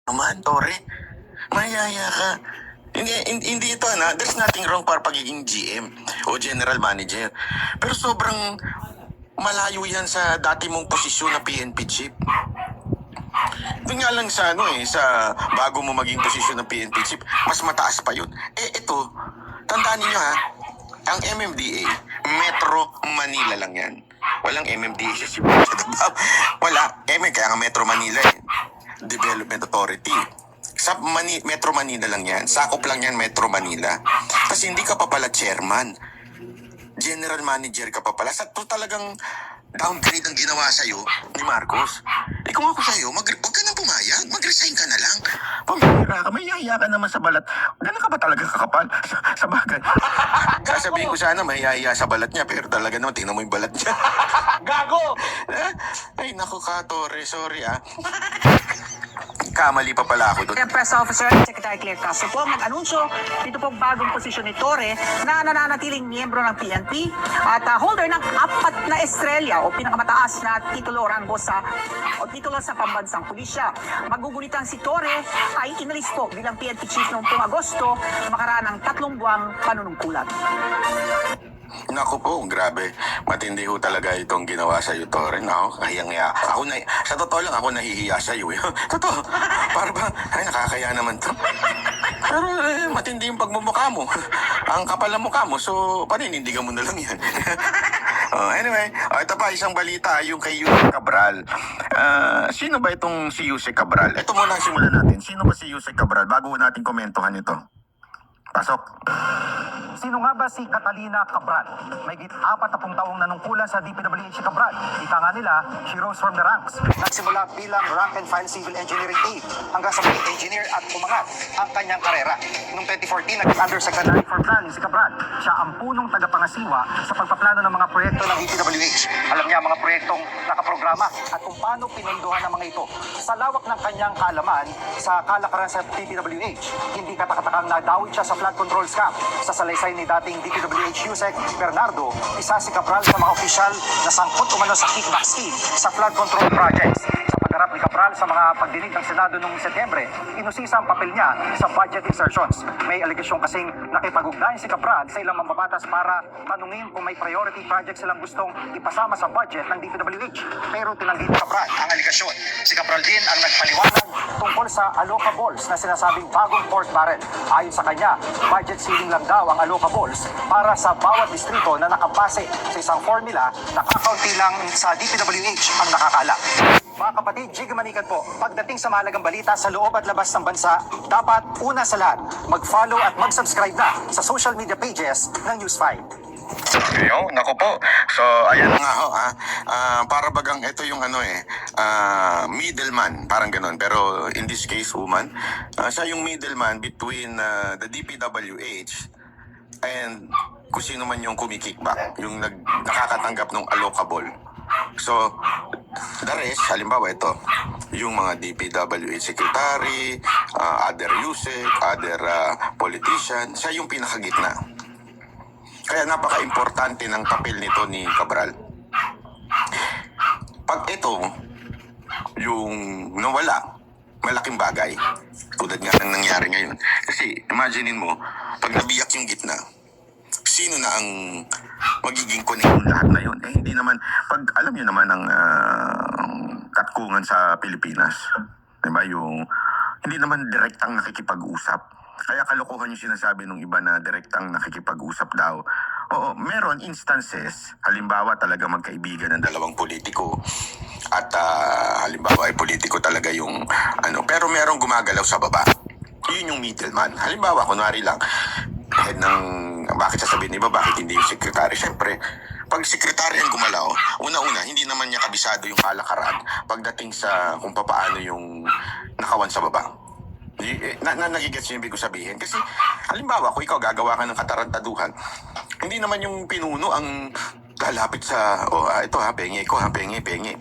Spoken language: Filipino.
Naman, Tore. Mayaya ka. Hindi ito, there's nothing wrong para pagiging GM o General Manager. Pero sobrang malayo yan sa dati mong posisyon na PNP chief. Doon nga lang sa, sa bago mo maging posisyon ng PNP chief, mas mataas pa yun. Ito, tandaan niyo ha, ang MMDA, Metro Manila lang yan. Walang MMDA sa Cebu. Wala. Kaya nga Metro Manila Development Authority. Sa Metro Manila lang yan. Sakop lang yan Metro Manila. Kasi hindi ka pa pala chairman. General manager ka pa pala. Sa to talagang downgrade ang ginawa sa'yo ni Marcos. Kung ako sa'yo, huwag ka nang pumayag. Mag-resign ka na lang. Pamira ka, may yaya ka naman sa balat. Ganun ka ba talaga kakapal? Sa bagay. Sasabihin ko sana may yaya sa balat niya, pero talaga naman, tingnan mo yung balat niya. Gago! Ay, naku ka, Tore. Sorry Kamali pa pala ako doon. Press Officer Secretary Claire Castro po mag-anunsyo dito po bagong posisyon ni Torre na nananatiling miyembro ng PNP at holder ng 4 na estrella o pinakamataas na titulo ranggo o titulo sa pambansang pulisya. Magugunitan si Torre ay inalis po bilang PNP chief noong Agosto makaraan ng 3 buwang panunungkulan. Naku po, grabe. Matindi ho talaga itong ginawa sa iyo, Tore. Naku, kayang-kaya. Sa totoo lang, ako nahihiya sa iyo. Totoo. Para ba, nakakaya naman to. Pero matindi yung pagmumukha mo. Ang kapal ng mukha mo, so paninindigan mo na lang yan. Anyway, ito pa, isang balita, yung kay Yusek Cabral. Sino ba itong si Yusek Cabral? Ito muna ang simulan natin. Sino ba si Yusek Cabral? Bago natin komentuhan ito. Pasok. Sino nga ba si Catalina Cabral? May 40 taong nanungkulan sa DPWH si Cabral. Ika nga nila, she rose from the ranks. Nagsimula bilang rank and file civil engineering aide hanggang sa maging engineer at umangat ang kanyang karera. Noong 2014, naging undersecretary for planning si Cabral. Siya ang punong tagapangasiwa sa pagpaplano ng mga proyekto ng DPWH. Alam niya mga proyektong nakaprograma at kung paano pinondohan ng mga ito. Sa lawak ng kanyang kaalaman sa kalakaran sa DPWH, hindi katakatakang nadawit siya sa flood control scam. Sa salaysay ni dating DPWH Yusek Bernardo, isa si Cabral sa mga opisyal na sangkot umano sa kickback scheme sa flood control projects. Sa pagharap ni Cabral sa mga pagdinig ng Senado noong Setyembre, inusisa ang papel niya sa budget insertions. May aligasyon kasing nakipag-ugnayan si Cabral sa ilang mambabatas para tanungin kung may priority project silang gustong ipasama sa budget ng DPWH. Pero tinanggi ni Cabral ang aligasyon. Si Cabral din ang nagpaliwanag tungkol sa allocables na sinasabing bagong pork barrel. Ayon sa kanya, budget ceiling lang daw ang allocables para sa bawat distrito na nakabase sa isang formula na kakaunti lang sa DPWH ang nakakala. Mga kapatid, Jiggy Manikan po, pagdating sa mahalagang balita sa loob at labas ng bansa, dapat una sa lahat, mag-follow at mag-subscribe na sa social media pages ng News 5. Naku po. So, ayan nga ho, para bagang ito yung middleman, parang ganun. Pero in this case, woman, siya yung middleman between the DPWH and kung sino man yung kumikickback, yung nakakatanggap ng allocable. So, the rest, halimbawa ito, yung mga DPWH secretary, other Yusek, other politician, siya yung pinakagitna. Kaya napaka-importante ng papel nito ni Cabral. Pag ito, yung nawala, malaking bagay. Tulad nga ng nangyari ngayon. Kasi imaginin mo, pag nabiyak yung gitna, sino na ang magiging connect lahat na yun? Hindi naman, alam nyo naman ang katkungan sa Pilipinas. Diba? Hindi naman direktang nakikipag-usap. Kaya kalokohan yung sinasabi ng iba na direktang nakikipag-usap daw. Oo, meron instances, halimbawa talaga magkaibigan ng dalawang politiko at halimbawa ay politiko talaga yung pero merong gumagalaw sa baba. Yun yung middleman. Halimbawa, kunwari lang, head ng, bakit sasabihin iba, bakit hindi yung secretary? Siyempre, pag secretary ang gumalaw, una-una, hindi naman niya kabisado yung kalakaran pagdating sa kung paano yung nakawan sa baba. Nagigets yung ibig ko sabihin. Kasi, halimbawa, kung ikaw gagawa ka ng katarantaduhan, hindi naman yung pinuno ang lalapit sa, ito pengi ko, pengi.